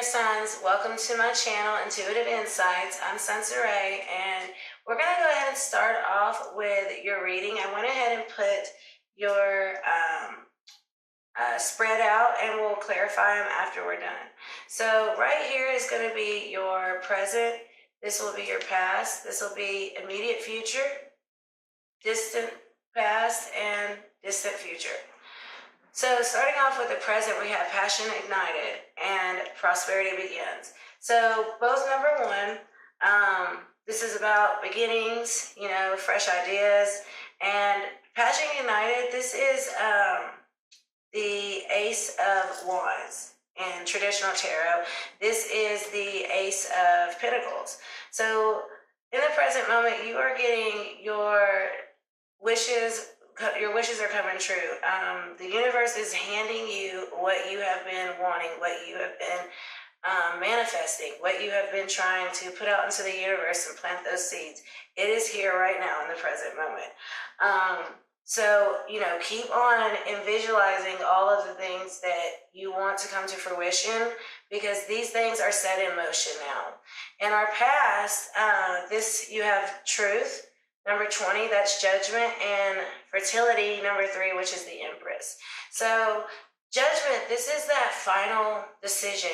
sons, welcome to my channel, Intuitive Insights. I'm Sensoray, and we're going to go ahead and start off with your reading. I went ahead and put your spread out, and we'll clarify them after we're done. So right here is going to be your present. This will be your past. This will be immediate future, distant past, and distant future. So starting off with the present, we have passion ignited and prosperity begins. So both number one, this is about beginnings, fresh ideas. And passion ignited, this is the Ace of Wands in traditional tarot. This is the Ace of Pentacles. So in the present moment, you are getting your wishes are coming true. The universe is handing you what you have been wanting, what you have been manifesting, what you have been trying to put out into the universe and plant those seeds. It is here right now in the present moment. So, keep on and visualizing all of the things that you want to come to fruition, because these things are set in motion now. In our past, you have truth. Number 20, that's judgment, and fertility, number 3, which is the Empress. So judgment, this is that final decision,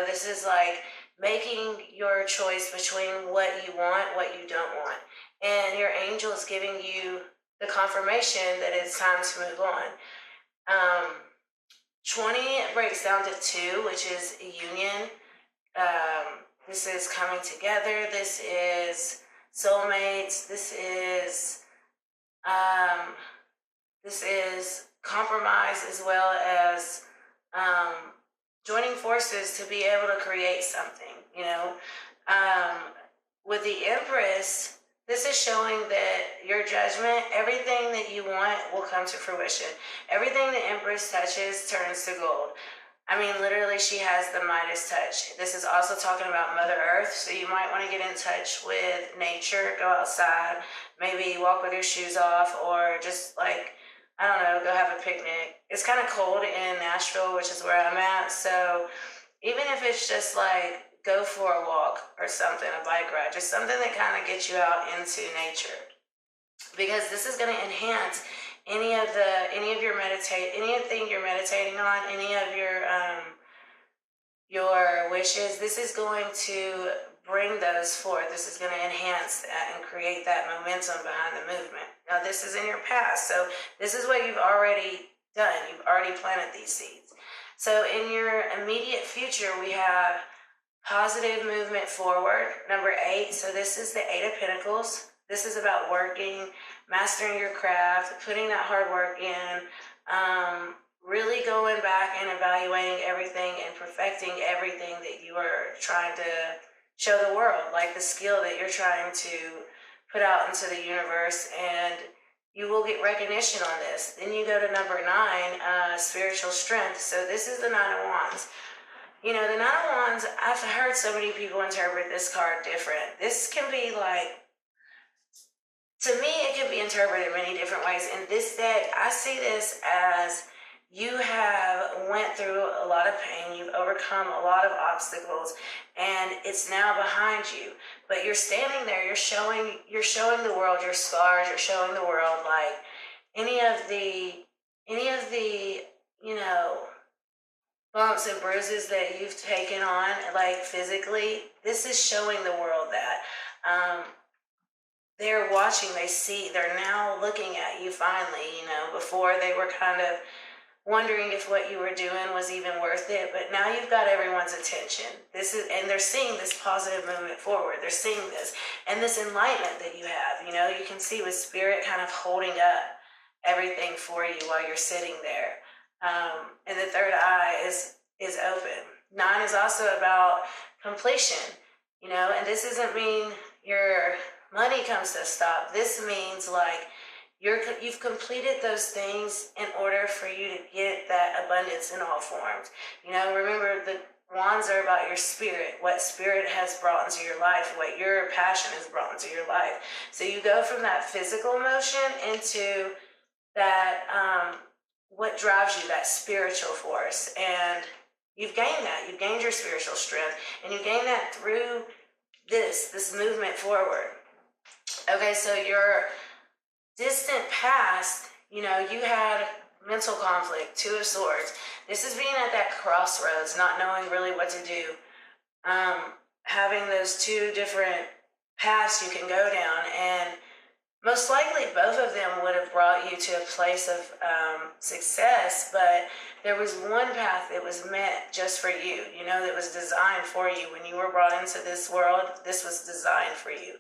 this is like making your choice between what you want, what you don't want. And your angel is giving you the confirmation that it's time to move on. 20 breaks down to 2, which is a union. This is coming together. This is soulmates. This is compromise, as well as joining forces to be able to create something. With the Empress, this is showing that your judgment, everything that you want, will come to fruition. Everything the Empress touches turns to gold. Literally, she has the Midas touch. This is also talking about Mother Earth, so you might want to get in touch with nature, go outside, maybe walk with your shoes off, or just go have a picnic. It's kind of cold in Nashville, which is where I'm at, so even if it's just go for a walk or something, a bike ride, just something that kind of gets you out into nature, because this is going to enhance anything you're meditating on, any of your wishes. This is going to bring those forth. This is going to enhance that and create that momentum behind the movement. Now, this is in your past, so this is what you've already done. You've already planted these seeds. So in your immediate future, we have positive movement forward, number 8. So this is the 8 of Pentacles. This is about working, mastering your craft, putting that hard work in, really going back and evaluating everything and perfecting everything that you are trying to show the world, like the skill that you're trying to put out into the universe, and you will get recognition on this. Then you go to number 9, spiritual strength. So this is the 9 of Wands. The 9 of Wands, I've heard so many people interpret this card different. This can be to me, it can be interpreted many different ways. In this deck, I see this as you have went through a lot of pain, you've overcome a lot of obstacles, and it's now behind you. But you're standing there, you're showing the world your scars, you're showing the world any of the bumps and bruises that you've taken on, physically. This is showing the world that they're watching, they're now looking at you finally. Before they were kind of wondering if what you were doing was even worth it, but now you've got everyone's attention. And they're seeing this positive movement forward. They're seeing this, and this enlightenment that you have. You can see with Spirit kind of holding up everything for you while you're sitting there. And the third eye is open. 9 is also about completion, and this doesn't mean your money comes to a stop. This means you've completed those things in order for you to get that abundance in all forms. Remember, the wands are about your spirit, what spirit has brought into your life, what your passion has brought into your life. So you go from that physical motion into that, what drives you, that spiritual force. And You've gained that. You've gained your spiritual strength, and you gained that through this movement forward. Okay, so your distant past, you had mental conflict, Two of Swords. This is being at that crossroads, not knowing really what to do. Having those two different paths you can go down, and most likely both of them would have brought you to a place of success, but there was one path that was meant just for you, that was designed for you. When you were brought into this world, this was designed for you.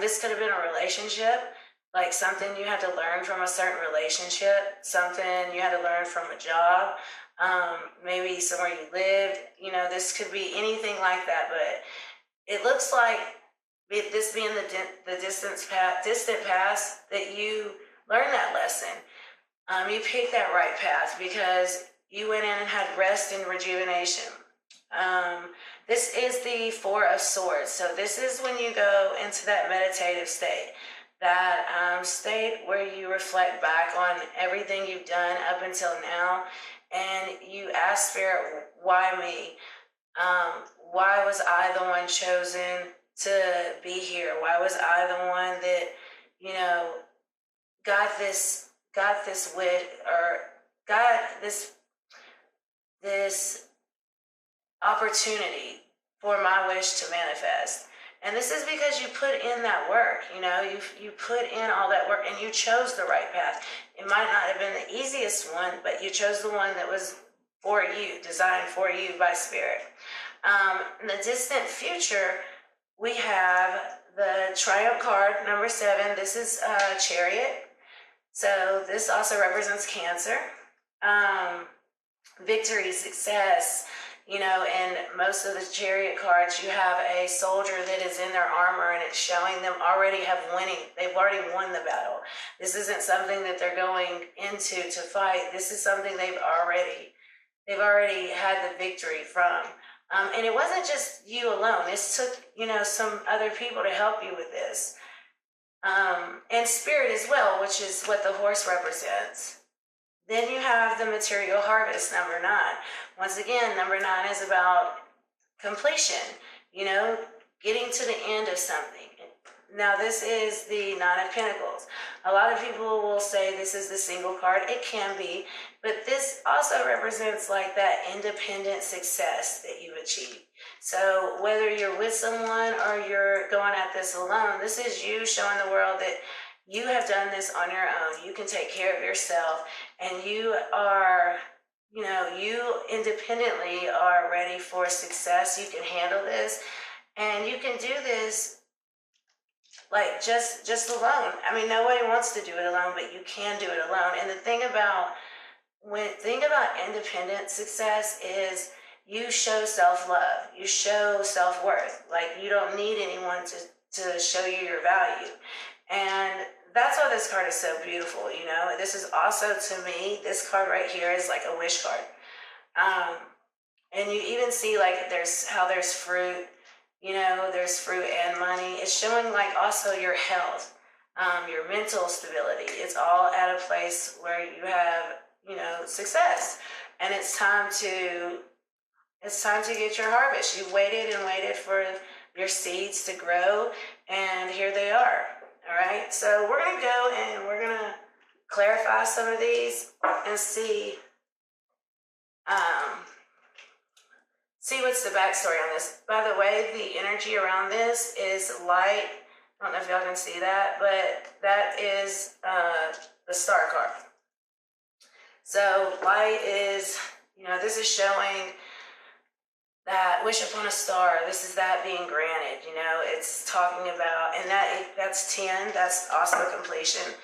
This could have been a relationship, like something you had to learn from a certain relationship, something you had to learn from a job, maybe somewhere you lived. This could be anything like that, but it looks like this being the distant past, that you learned that lesson. You picked that right path because you went in and had rest and rejuvenation. This is the Four of Swords. So this is when you go into that meditative state, that state where you reflect back on everything you've done up until now, and you ask Spirit, why me? Why was I the one chosen to be here? Why was I the one that, got this opportunity for my wish to manifest? And this is because you put in that work, you put in all that work, and you chose the right path. It might not have been the easiest one, but you chose the one that was for you, designed for you by Spirit. In the distant future, we have the Triumph card, number 7. This is Chariot. So this also represents Cancer. Victory, success. In most of the Chariot cards, you have a soldier that is in their armor, and it's showing them already have winning. They've already won the battle. This isn't something that they're going into to fight. This is something they've already had the victory from. And it wasn't just you alone. This took, some other people to help you with this. And Spirit as well, which is what the horse represents. Then you have the material harvest, number 9. Once again, number 9 is about completion, getting to the end of something. Now, this is the 9 of Pentacles. A lot of people will say this is the single card. It can be, but this also represents like that independent success that you've achieved. So whether you're with someone or you're going at this alone, this is you showing the world that you have done this on your own. You can take care of yourself, and you are, you independently are ready for success. You can handle this, and you can do this like just alone. I mean, nobody wants to do it alone, but you can do it alone. And the thing about independent success is you show self-love, you show self-worth. Like, you don't need anyone to show you your value. And that's why this card is so beautiful. This is also, to me, this card right here is like a wish card. And you even see like there's fruit, there's fruit and money. It's showing like also your health, your mental stability. It's all at a place where you have, success. And it's time to get your harvest. You waited and waited for your seeds to grow, and here they are. All right, so we're going to go and we're going to clarify some of these and see what's the backstory on this. By the way, the energy around this is light. I don't know if y'all can see that, but that is the star card. So light is, this is showing that wish upon a star. This is that being granted. It's talking about, and that's 10. That's also completion.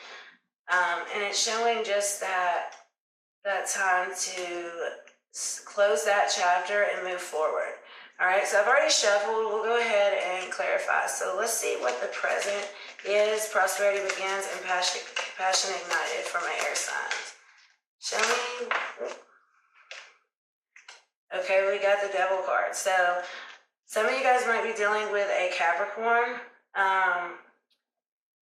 And it's showing just that time to close that chapter and move forward. All right, so I've already shuffled. We'll go ahead and clarify. So let's see what the present is. Prosperity begins and passion ignited for my air signs. Show me. Okay, we got the Devil card. So some of you guys might be dealing with a Capricorn.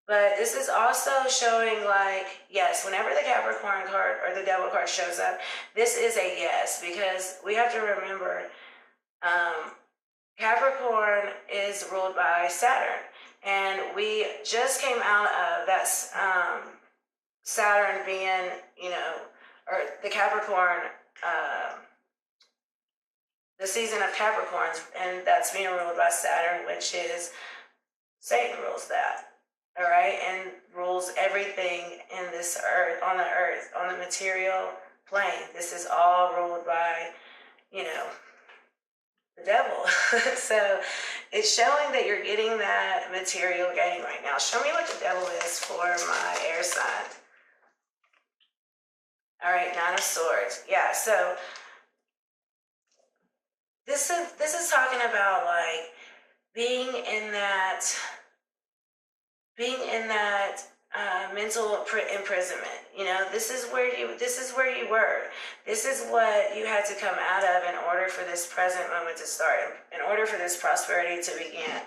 But this is also showing like, yes, whenever the Capricorn card or the Devil card shows up, this is a yes, because we have to remember Capricorn is ruled by Saturn. And we just came out of that Saturn being, or the Capricorn, the season of Capricorns, and that's being ruled by Saturn, which is Satan rules that. All right, and rules everything in this earth, on the material plane. This is all ruled by, the devil. So it's showing that you're getting that material gain right now. Show me what the devil is for my air sign. All right, Nine of Swords. Yeah, so this is talking about like being in that mental imprisonment. This is where you were. This is what you had to come out of in order for this present moment to start, in order for this prosperity to begin,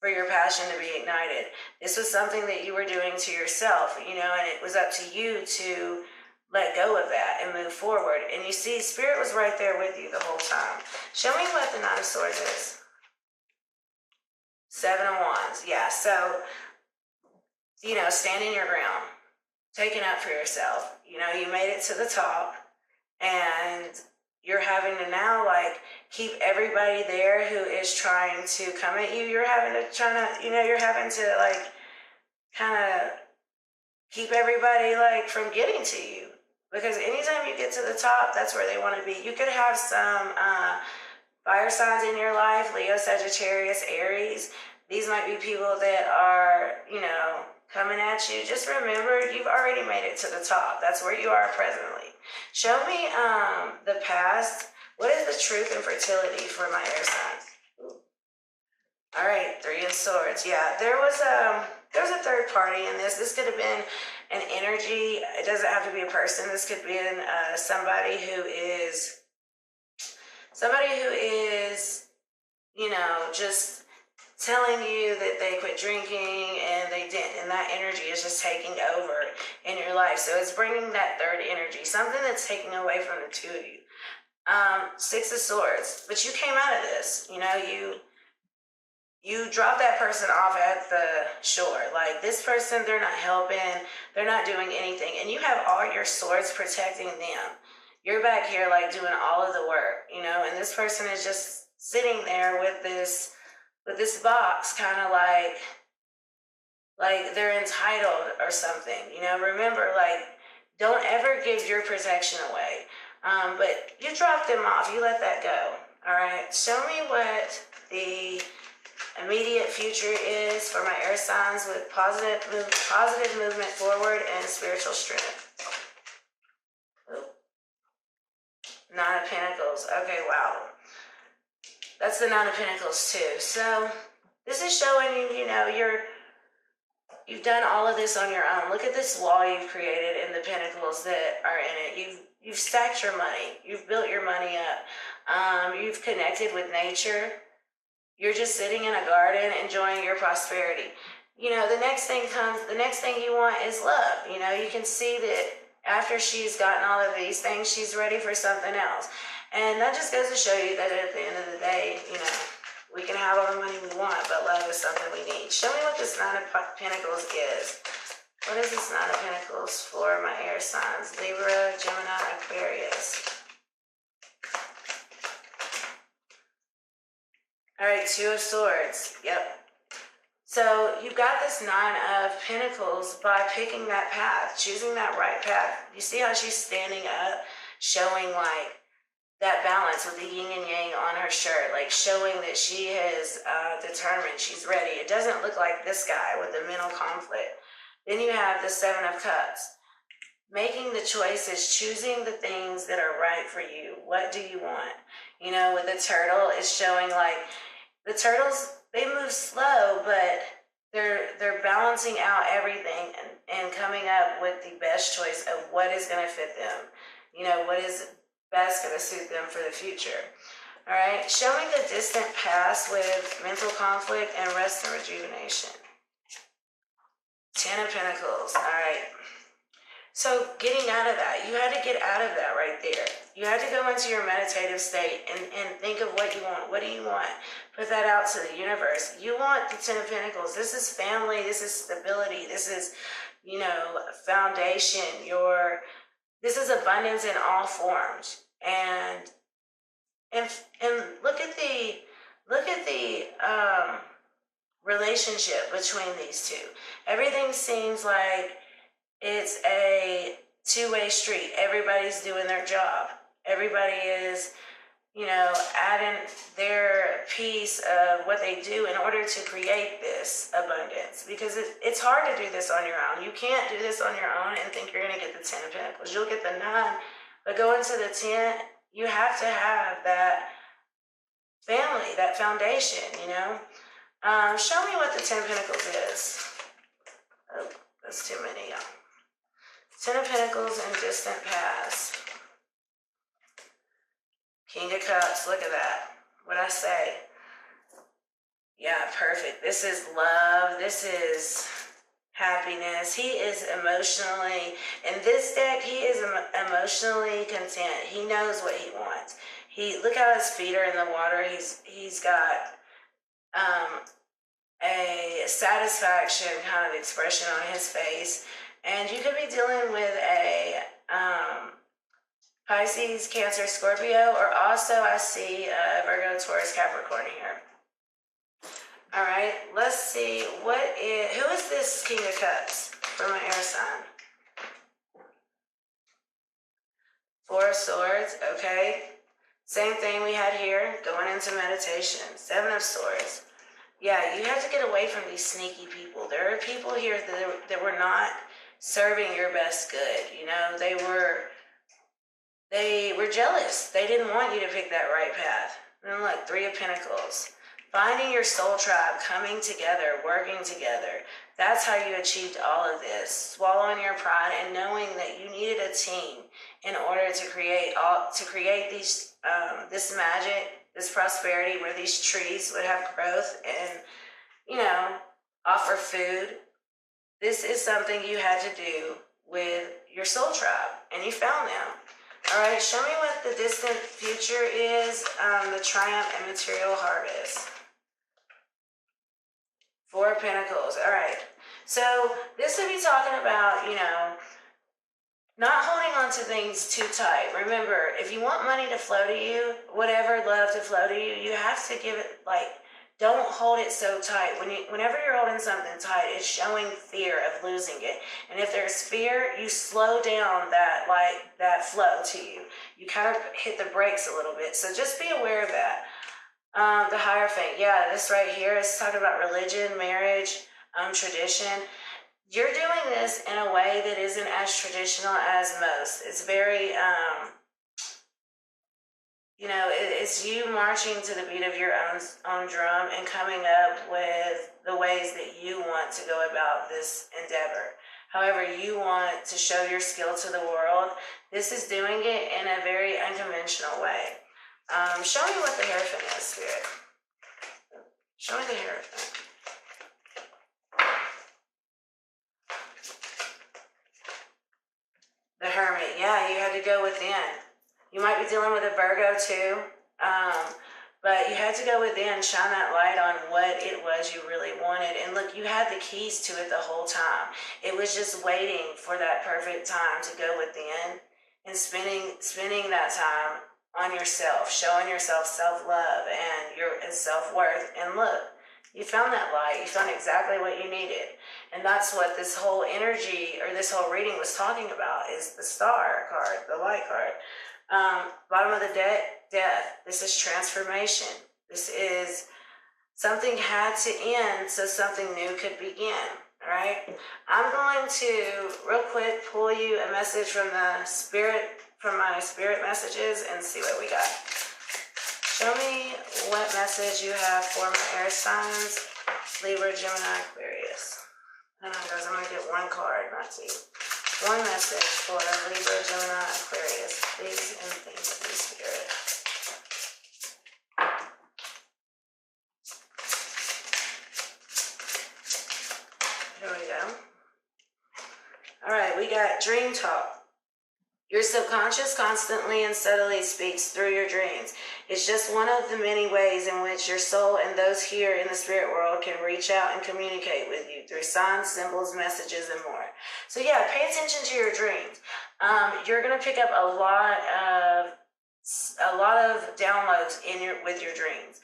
for your passion to be ignited. This was something that you were doing to yourself, and it was up to you to let go of that and move forward. And you see, Spirit was right there with you the whole time. Show me what the Nine of Swords is. Seven of Wands. Yeah, so, standing your ground, taking up for yourself. You made it to the top, and you're having to now, like, keep everybody there who is trying to come at you. You're having to, like, kind of keep everybody, like, from getting to you. Because anytime you get to the top, that's where they want to be. You could have some fire signs in your life, Leo, Sagittarius, Aries. These might be people that are, coming at you. Just remember, you've already made it to the top. That's where you are presently. Show me the past. What is the truth and fertility for my air signs? All right, Three of Swords. Yeah, there was a third party in this. This could have been an energy. It doesn't have to be a person. This could be somebody who is, just telling you that they quit drinking and they didn't, and that energy is just taking over in your life. So it's bringing that third energy, something that's taking away from the two of you. Six of Swords, but you came out of this. You drop that person off at the shore. Like, this person, they're not helping, they're not doing anything, and you have all your swords protecting them. You're back here, like, doing all of the work, and this person is just sitting there with this box, kind of like they're entitled or something. Remember, like, don't ever give your protection away. But you drop them off, you let that go. All right, show me what the immediate future is for my air signs with positive movement forward and spiritual strength. Ooh. Nine of Pentacles. Okay, wow. That's the Nine of Pentacles too. So this is showing you, you've done all of this on your own. Look at this wall you've created in the Pentacles that are in it. You've stacked your money. You've built your money up. You've connected with nature. You're just sitting in a garden enjoying your prosperity. The next thing you want is love. You can see that after she's gotten all of these things, she's ready for something else. And that just goes to show you that at the end of the day, we can have all the money we want, but love is something we need. Show me what this Nine of Pentacles is. What is this Nine of Pentacles for my air signs? Libra, Gemini, Aquarius. All right, Two of Swords. Yep. So you've got this Nine of Pentacles by picking that path, choosing that right path. You see how she's standing up, showing like that balance with the yin and yang on her shirt, like showing that she is determined, she's ready. It doesn't look like this guy with the mental conflict. Then you have the Seven of Cups. Making the choices, choosing the things that are right for you. What do you want? With the turtle, it's showing like the turtles, they move slow, but they're balancing out everything and coming up with the best choice of what is going to fit them. What is best going to suit them for the future. All right, show me the distant past with mental conflict and rest and rejuvenation. Ten of Pentacles. All right. So getting out of that, you had to get out of that right there. You had to go into your meditative state and think of what you want. What do you want? Put that out to the universe. You want the Ten of Pentacles. This is family. This is stability. This is, you know, foundation. This is abundance in all forms. And look at the relationship between these two. Everything seems like it's a two-way street. Everybody's doing their job. Everybody is, you know, adding their piece of what they do in order to create this abundance. Because it's hard to do this on your own. You can't do this on your own and think you're going to get the Ten of Pentacles. You'll get the 9, but going to the 10, you have to have that family, that foundation, you know. Show me what the Ten of Pentacles is. Oh, that's too many, y'all. Ten of Pentacles in distant past. King of Cups, look at that. What'd I say? Yeah, perfect. This is love. This is happiness. He is emotionally, in this deck, he is emotionally content. He knows what he wants. Look how his feet are in the water. He's got a satisfaction kind of expression on his face. And you could be dealing with a Pisces, Cancer, Scorpio, or also I see Virgo, Taurus, Capricorn here. All right, let's see. Who is this King of Cups for my air sign? Four of Swords, okay. Same thing we had here, going into meditation. Seven of Swords. Yeah, you have to get away from these sneaky people. There are people here that were not serving your best good. You know, they were jealous. They didn't want you to pick that right path. And then look, Three of Pentacles. Finding your soul tribe, coming together, working together. That's how you achieved all of this. Swallowing your pride and knowing that you needed a team in order to create these this magic, this prosperity, where these trees would have growth and, you know, offer food. This is something you had to do with your soul tribe, and you found them. All right, show me what the distant future is, the triumph and material harvest. Four of Pentacles. All right, so this would be talking about, you know, not holding on to things too tight. Remember, if you want money to flow to you, whatever love to flow to you, you have to give it, like, don't hold it so tight. Whenever you're holding something tight, it's showing fear of losing it. And if there's fear, you slow down that flow to you. You kind of hit the brakes a little bit. So just be aware of that. The Hierophant. Yeah, this right here is talking about religion, marriage, tradition. You're doing this in a way that isn't as traditional as most. It's very, you know, it's you marching to the beat of your own drum and coming up with the ways that you want to go about this endeavor. However you want to show your skill to the world, this is doing it in a very unconventional way. Show me what the Hierophant is, Spirit. Show me the Hierophant. The Hermit. Yeah, you had to go within. You might be dealing with a Virgo too, but you had to go within, shine that light on what it was you really wanted. And look, you had the keys to it the whole time. It was just waiting for that perfect time to go within and spending that time on yourself, showing yourself self-love and self-worth. And look, you found that light. You found exactly what you needed. And that's what this whole energy or this whole reading was talking about, is the Star card, the light card. Bottom of the deck, death. This is transformation. This is something had to end so something new could begin. All right. I'm going to real quick pull you a message from my spirit messages and see what we got. Show me what message you have for my air signs, Libra, Gemini, Aquarius. Hang on, guys, I'm going to get one card, not two. One message for Libra, Gemini, Aquarius, please, and things of the Spirit. Here we go. got dream talk. Your subconscious constantly and subtly speaks through your dreams. It's just one of the many ways in which your soul and those here in the spirit world can reach out and communicate with you through signs, symbols, messages, and more. So yeah, pay attention to your dreams. You're going to pick up a lot of downloads with your dreams.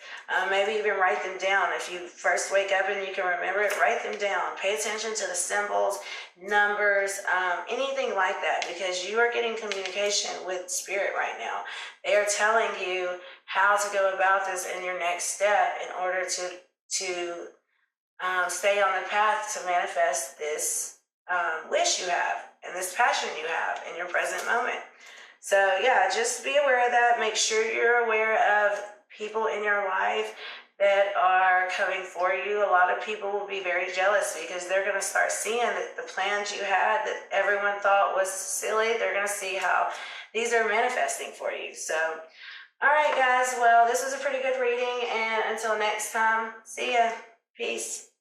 Maybe even write them down. If you first wake up and you can remember it, write them down. Pay attention to the symbols, numbers, anything like that, because you are getting communication with spirit right now. They are telling you how to go about this in your next step in order to stay on the path to manifest this wish you have and this passion you have in your present moment. So yeah, just be aware of that. Make sure you're aware of people in your life that are coming for you. A lot of people will be very jealous because they're going to start seeing that the plans you had that everyone thought was silly, they're going to see how these are manifesting for you. So, all right, guys. Well, this was a pretty good reading. And until next time, see ya. Peace.